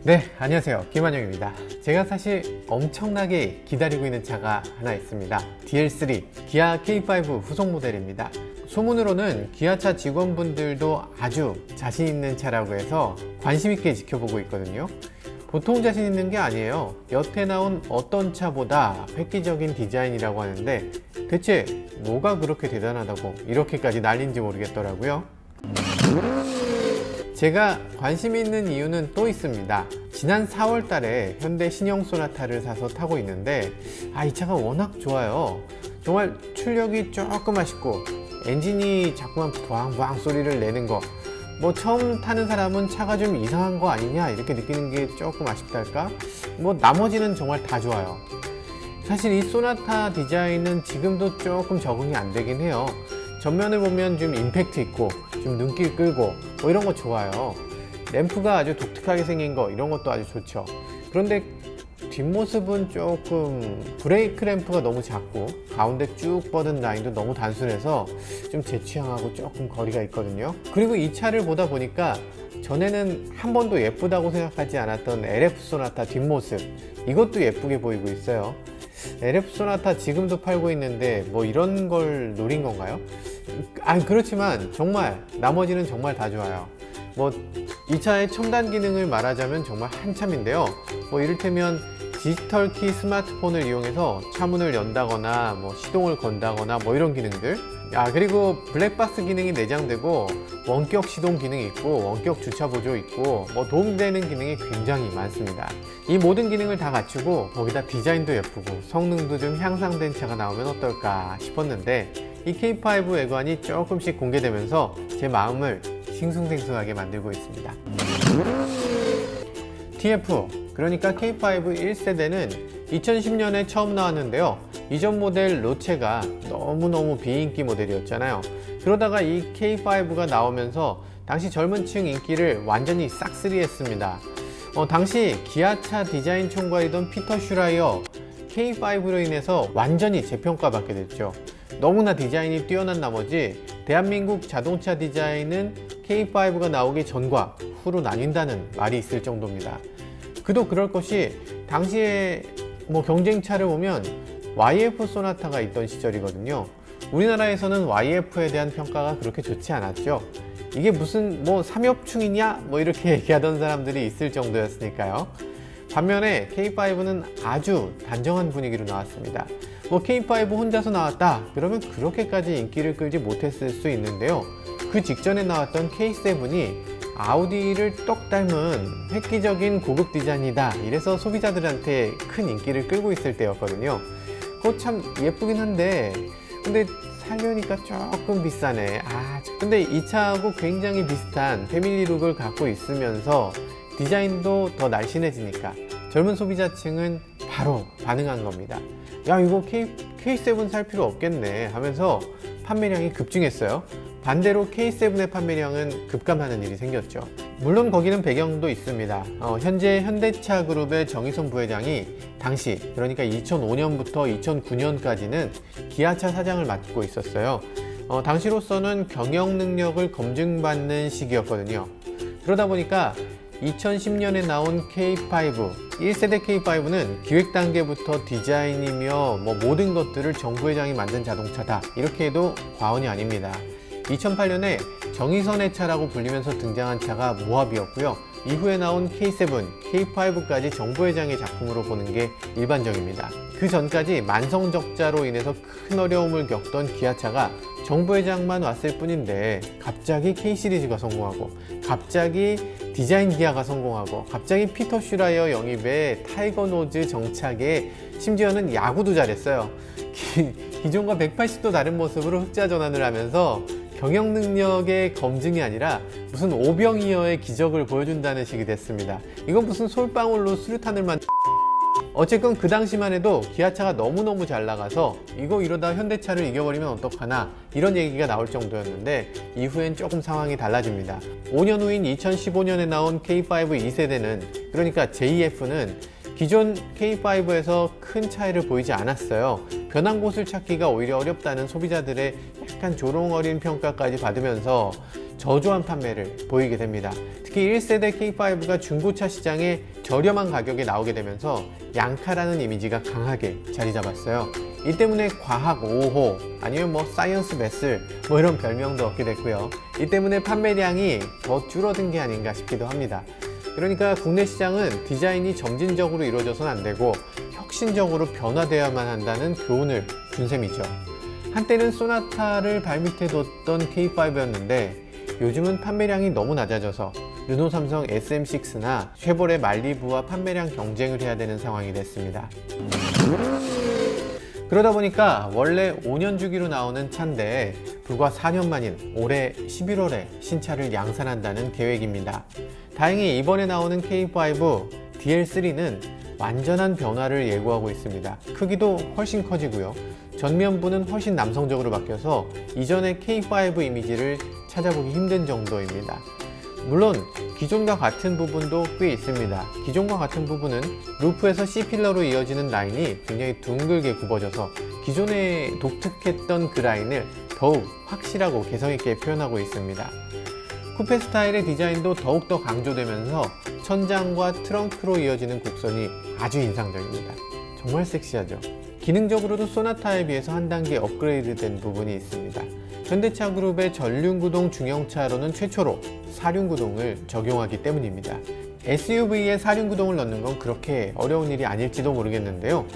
네, 안녕하세요. 김한영입니다. 제가 사실 엄청나게 기다리고 있는 차가 하나 있습니다. DL3 기아 K5 후속 모델입니다. 소문으로는 기아차 직원분들도 아주 자신 있는 차라고 해서 관심 있게 지켜보고 있거든요. 보통 자신 있는 게 아니에요. 여태 나온 어떤 차보다 획기적인 디자인이라고 하는데 대체 뭐가 그렇게 대단하다고 이렇게까지 난리인지 모르겠더라고요. 제가 관심 있는 이유는 또 있습니다. 지난 4월 달에 현대 신형 소나타를 사서 타고 있는데 이 차가 워낙 좋아요. 정말 출력이 조금 아쉽고 엔진이 자꾸만 부앙부앙 소리를 내는 거, 처음 타는 사람은 차가 좀 이상한 거 아니냐 이렇게 느끼는 게 조금 아쉽달까? 나머지는 정말 다 좋아요. 사실 이 소나타 디자인은 지금도 조금 적응이 안 되긴 해요. 전면을 보면 좀 임팩트 있고 좀 눈길 끌고 이런 거 좋아요. 램프가 아주 독특하게 생긴 거 이런 것도 아주 좋죠. 그런데 뒷모습은 조금 브레이크 램프가 너무 작고 가운데 쭉 뻗은 라인도 너무 단순해서 좀 제 취향하고 조금 거리가 있거든요. 그리고 이 차를 보다 보니까 전에는 한 번도 예쁘다고 생각하지 않았던 LF 소나타 뒷모습, 이것도 예쁘게 보이고 있어요. LF 소나타 지금도 팔고 있는데 이런 걸 노린 건가요? 그렇지만 정말 나머지는 정말 다 좋아요. 이 차의 첨단 기능을 말하자면 정말 한참인데요. 이를테면 디지털 키 스마트폰을 이용해서 차문을 연다거나 시동을 건다거나 이런 기능들. 그리고 블랙박스 기능이 내장되고 원격 시동 기능이 있고 원격 주차 보조 있고 도움되는 기능이 굉장히 많습니다. 이 모든 기능을 다 갖추고 거기다 디자인도 예쁘고 성능도 좀 향상된 차가 나오면 어떨까 싶었는데 이 K5 외관이 조금씩 공개되면서 제 마음을 싱숭생숭하게 만들고 있습니다. TF, 그러니까 K5 1세대는 2010년에 처음 나왔는데요. 이전 모델 로체가 너무너무 비인기 모델이었잖아요. 그러다가 이 K5가 나오면서 당시 젊은 층 인기를 완전히 싹쓸이했습니다. 당시 기아차 디자인 총괄이던 피터 슈라이어, K5로 인해서 완전히 재평가받게 됐죠. 너무나 디자인이 뛰어난 나머지 대한민국 자동차 디자인은 K5가 나오기 전과 후로 나뉜다는 말이 있을 정도입니다. 그도 그럴 것이 당시에 경쟁차를 보면 YF 소나타가 있던 시절이거든요. 우리나라에서는 YF에 대한 평가가 그렇게 좋지 않았죠. 이게 무슨 삼엽충이냐 이렇게 얘기하던 사람들이 있을 정도였으니까요. 반면에 K5는 아주 단정한 분위기로 나왔습니다. K5 혼자서 나왔다 그러면 그렇게까지 인기를 끌지 못했을 수 있는데요. 그 직전에 나왔던 K7이 아우디를 똑 닮은 획기적인 고급 디자인이다 이래서 소비자들한테 큰 인기를 끌고 있을 때였거든요. 그거 참 예쁘긴 한데 근데 살려니까 조금 비싸네. 근데 이 차하고 굉장히 비슷한 패밀리룩을 갖고 있으면서 디자인도 더 날씬해지니까 젊은 소비자층은 바로 반응한 겁니다. 이거 K7 살 필요 없겠네 하면서 판매량이 급증했어요. 반대로 K7의 판매량은 급감하는 일이 생겼죠. 물론 거기는 배경도 있습니다. 현재 현대차 그룹의 정의선 부회장이 당시 그러니까 2005년부터 2009년까지는 기아차 사장을 맡고 있었어요. 당시로서는 경영 능력을 검증받는 시기였거든요. 그러다 보니까 2010년에 나온 K5, 1세대 K5는 기획 단계부터 디자인이며 모든 것들을 정 부회장이 만든 자동차다 이렇게 해도 과언이 아닙니다. 2008년에 정의선의 차라고 불리면서 등장한 차가 모하비였고요. 이후에 나온 K7, K5까지 정 부회장의 작품으로 보는 게 일반적입니다. 그 전까지 만성적자로 인해서 큰 어려움을 겪던 기아차가 정 부회장만 왔을 뿐인데 갑자기 K 시리즈가 성공하고 갑자기 디자인 기아가 성공하고 갑자기 피터 슈라이어 영입에 타이거 노즈 정착에 심지어는 야구도 잘했어요. 기존과 180도 다른 모습으로 흑자 전환을 하면서 경영 능력의 검증이 아니라 무슨 오병이어의 기적을 보여준다는 식이 됐습니다. 이건 무슨 솔방울로 수류탄을 어쨌건 그 당시만 해도 기아차가 너무너무 잘 나가서 이러다 현대차를 이겨버리면 어떡하나 이런 얘기가 나올 정도였는데 이후엔 조금 상황이 달라집니다. 5년 후인 2015년에 나온 K5 2세대는 그러니까 JF는 기존 K5에서 큰 차이를 보이지 않았어요. 변한 곳을 찾기가 오히려 어렵다는 소비자들의 약간 조롱 어린 평가까지 받으면서 저조한 판매를 보이게 됩니다. 특히 1세대 K5가 중고차 시장에 저렴한 가격에 나오게 되면서 양카라는 이미지가 강하게 자리 잡았어요. 이 때문에 과학 5호 아니면 사이언스 베슬 이런 별명도 얻게 됐고요. 이 때문에 판매량이 더 줄어든 게 아닌가 싶기도 합니다. 그러니까 국내 시장은 디자인이 점진적으로 이루어져서는 안 되고 혁신적으로 변화되어야만 한다는 교훈을 준 셈이죠. 한때는 소나타를 발밑에 뒀던 K5였는데 요즘은 판매량이 너무 낮아져서 르노 삼성 SM6나 쉐보레 말리부와 판매량 경쟁을 해야 되는 상황이 됐습니다. 그러다 보니까 원래 5년 주기로 나오는 차인데 불과 4년 만인 올해 11월에 신차를 양산한다는 계획입니다. 다행히 이번에 나오는 K5 DL3는 완전한 변화를 예고하고 있습니다. 크기도 훨씬 커지고요. 전면부는 훨씬 남성적으로 바뀌어서 이전의 K5 이미지를 찾아보기 힘든 정도입니다. 물론 기존과 같은 부분도 꽤 있습니다. 기존과 같은 부분은 루프에서 C필러로 이어지는 라인이 굉장히 둥글게 굽어져서 기존에 독특했던 그 라인을 더욱 확실하고 개성있게 표현하고 있습니다. 쿠페 스타일의 디자인도 더욱더 강조되면서 천장과 트렁크로 이어지는 곡선이 아주 인상적입니다. 정말 섹시하죠. 기능적으로도 소나타에 비해서 한 단계 업그레이드된 부분이 있습니다. 현대차 그룹의 전륜구동 중형차로는 최초로 사륜구동을 적용하기 때문입니다. SUV에 사륜구동을 넣는 건 그렇게 어려운 일이 아닐지도 모르겠는데요.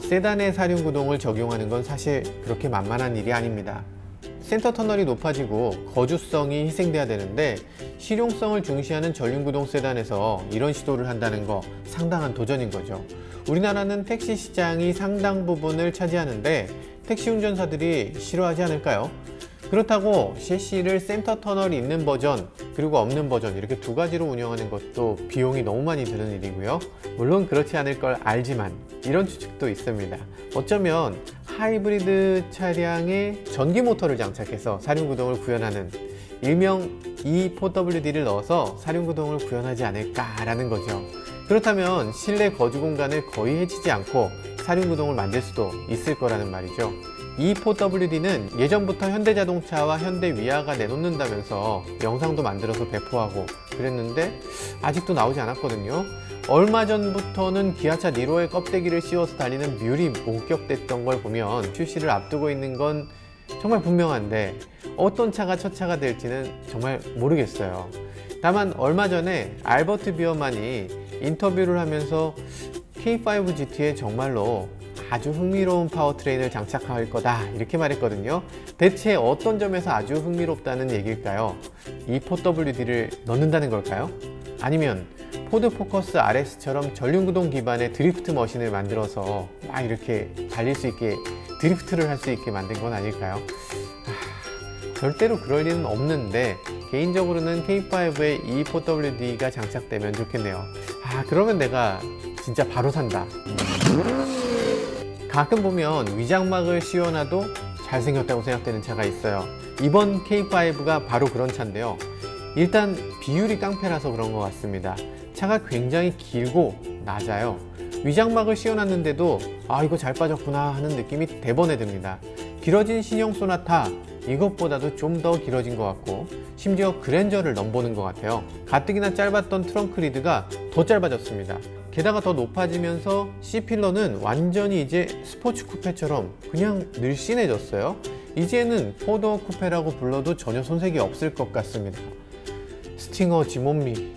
세단에 사륜구동을 적용하는 건 사실 그렇게 만만한 일이 아닙니다. 센터 터널이 높아지고 거주성이 희생돼야 되는데 실용성을 중시하는 전륜구동 세단에서 이런 시도를 한다는 거 상당한 도전인 거죠. 우리나라는 택시 시장이 상당 부분을 차지하는데 택시 운전사들이 싫어하지 않을까요? 그렇다고 셰시를 센터 터널이 있는 버전 그리고 없는 버전 이렇게 두 가지로 운영하는 것도 비용이 너무 많이 드는 일이고요. 물론 그렇지 않을 걸 알지만 이런 추측도 있습니다. 어쩌면 하이브리드 차량에 전기 모터를 장착해서 사륜구동을 구현하는 일명 E4WD를 넣어서 사륜구동을 구현하지 않을까라는 거죠. 그렇다면 실내 거주 공간을 거의 해치지 않고 사륜구동을 만들 수도 있을 거라는 말이죠. E4WD는 예전부터 현대자동차와 현대위아가 내놓는다면서 영상도 만들어서 배포하고 그랬는데 아직도 나오지 않았거든요. 얼마 전부터는 기아차 니로의 껍데기를 씌워서 달리는 뮬이 목격됐던 걸 보면 출시를 앞두고 있는 건 정말 분명한데 어떤 차가 첫 차가 될지는 정말 모르겠어요. 다만 얼마 전에 알버트 비어만이 인터뷰를 하면서 K5 GT에 정말로 아주 흥미로운 파워트레인을 장착할 거다 이렇게 말했거든요. 대체 어떤 점에서 아주 흥미롭다는 얘기일까요? E4WD를 넣는다는 걸까요? 아니면 포드 포커스 RS처럼 전륜구동 기반의 드리프트 머신을 만들어서 막 이렇게 달릴 수 있게 드리프트를 할 수 있게 만든 건 아닐까요? 절대로 그럴 일은 없는데 개인적으로는 K5에 E4WD가 장착되면 좋겠네요. 그러면 내가 진짜 바로 산다. 가끔 보면 위장막을 씌워놔도 잘생겼다고 생각되는 차가 있어요. 이번 K5가 바로 그런 차인데요. 일단 비율이 깡패라서 그런 것 같습니다. 차가 굉장히 길고 낮아요. 위장막을 씌워놨는데도 이거 잘 빠졌구나 하는 느낌이 대번에 듭니다. 길어진 신형 소나타 이것보다도 좀 더 길어진 것 같고 심지어 그랜저를 넘보는 것 같아요. 가뜩이나 짧았던 트렁크 리드가 더 짧아졌습니다. 게다가 더 높아지면서 C필러는 완전히 이제 스포츠 쿠페처럼 그냥 늘씬해졌어요. 이제는 포도어 쿠페라고 불러도 전혀 손색이 없을 것 같습니다. 스팅어 지몬미.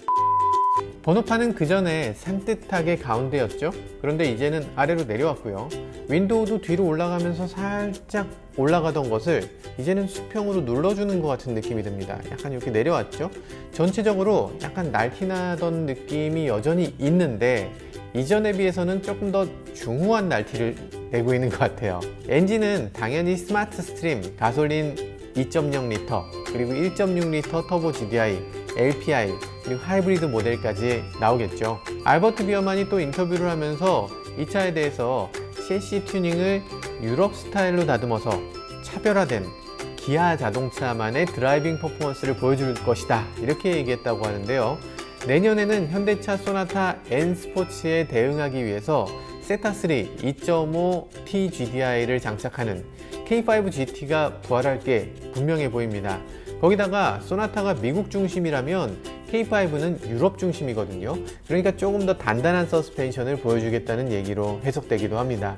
번호판은 그 전에 산뜻하게 가운데였죠. 그런데 이제는 아래로 내려왔고요. 윈도우도 뒤로 올라가면서 살짝 올라가던 것을 이제는 수평으로 눌러주는 것 같은 느낌이 듭니다. 약간 이렇게 내려왔죠. 전체적으로 약간 날티나던 느낌이 여전히 있는데 이전에 비해서는 조금 더 중후한 날티를 내고 있는 것 같아요. 엔진은 당연히 스마트 스트림, 가솔린 2.0L, 그리고 1.6L 터보 GDI, LPI, 그리고 하이브리드 모델까지 나오겠죠. 알버트 비어만이 또 인터뷰를 하면서 이 차에 대해서 셰시 튜닝을 유럽 스타일로 다듬어서 차별화된 기아 자동차만의 드라이빙 퍼포먼스를 보여줄 것이다 이렇게 얘기했다고 하는데요. 내년에는 현대차 소나타 N 스포츠에 대응하기 위해서 세타3 2.5 TGDI를 장착하는 K5 GT가 부활할 게 분명해 보입니다. 거기다가 소나타가 미국 중심이라면 K5는 유럽 중심이거든요. 그러니까 조금 더 단단한 서스펜션을 보여주겠다는 얘기로 해석되기도 합니다.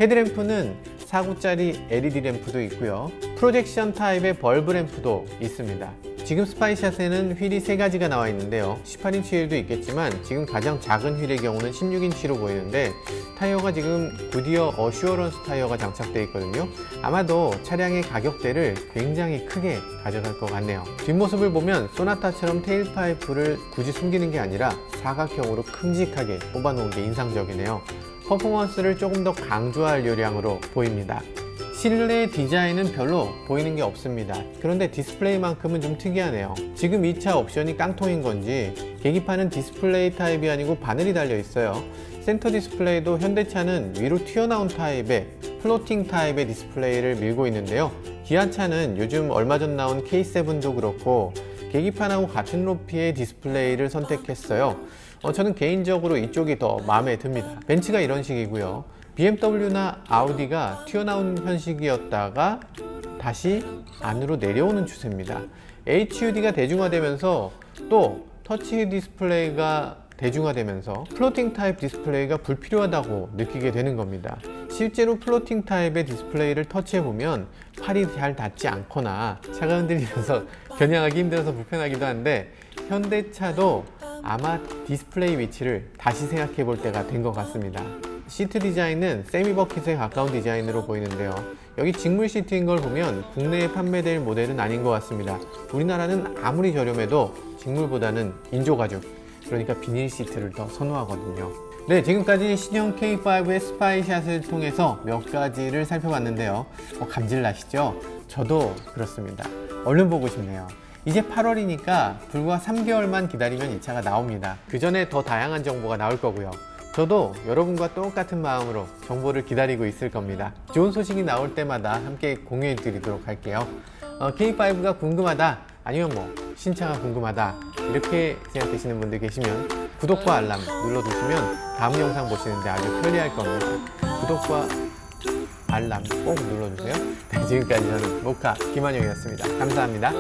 헤드램프는 4구짜리 LED 램프도 있고요. 프로젝션 타입의 벌브 램프도 있습니다. 지금 스파이샷에는 휠이 3가지가 나와 있는데요. 18인치 휠도 있겠지만 지금 가장 작은 휠의 경우는 16인치로 보이는데 타이어가 지금 구디어 어슈어런스 타이어가 장착되어 있거든요. 아마도 차량의 가격대를 굉장히 크게 가져갈 것 같네요. 뒷모습을 보면 소나타처럼 테일파이프를 굳이 숨기는 게 아니라 사각형으로 큼직하게 뽑아놓은 게 인상적이네요. 퍼포먼스를 조금 더 강조할 요량으로 보입니다. 실내 디자인은 별로 보이는 게 없습니다. 그런데 디스플레이만큼은 좀 특이하네요. 지금 이 차 옵션이 깡통인 건지 계기판은 디스플레이 타입이 아니고 바늘이 달려 있어요. 센터 디스플레이도 현대차는 위로 튀어나온 타입의 플로팅 타입의 디스플레이를 밀고 있는데요. 기아차는 요즘 얼마 전 나온 K7도 그렇고 계기판하고 같은 높이의 디스플레이를 선택했어요. 저는 개인적으로 이쪽이 더 마음에 듭니다. 벤츠가 이런 식이고요. BMW나 아우디가 튀어나온 형식이었다가 다시 안으로 내려오는 추세입니다. HUD가 대중화되면서 또 터치 디스플레이가 대중화되면서 플로팅 타입 디스플레이가 불필요하다고 느끼게 되는 겁니다. 실제로 플로팅 타입의 디스플레이를 터치해보면 팔이 잘 닿지 않거나 차가 흔들리면서 겨냥하기 힘들어서 불편하기도 한데 현대차도 아마 디스플레이 위치를 다시 생각해 볼 때가 된 것 같습니다. 시트 디자인은 세미 버킷에 가까운 디자인으로 보이는데요. 여기 직물 시트인 걸 보면 국내에 판매될 모델은 아닌 것 같습니다. 우리나라는 아무리 저렴해도 직물보다는 인조가죽, 그러니까 비닐 시트를 더 선호하거든요. 네, 지금까지 신형 K5의 스파이샷을 통해서 몇 가지를 살펴봤는데요. 감질 나시죠? 저도 그렇습니다. 얼른 보고 싶네요. 이제 8월이니까 불과 3개월만 기다리면 이 차가 나옵니다. 그 전에 더 다양한 정보가 나올 거고요. 저도 여러분과 똑같은 마음으로 정보를 기다리고 있을 겁니다. 좋은 소식이 나올 때마다 함께 공유해 드리도록 할게요. K5가 궁금하다, 아니면 신차가 궁금하다, 이렇게 생각되시는 분들 계시면 구독과 알람 눌러두시면 다음 영상 보시는데 아주 편리할 겁니다. 구독과 알람 꼭 눌러주세요. 네, 지금까지 저는 모카 김한영이었습니다. 감사합니다.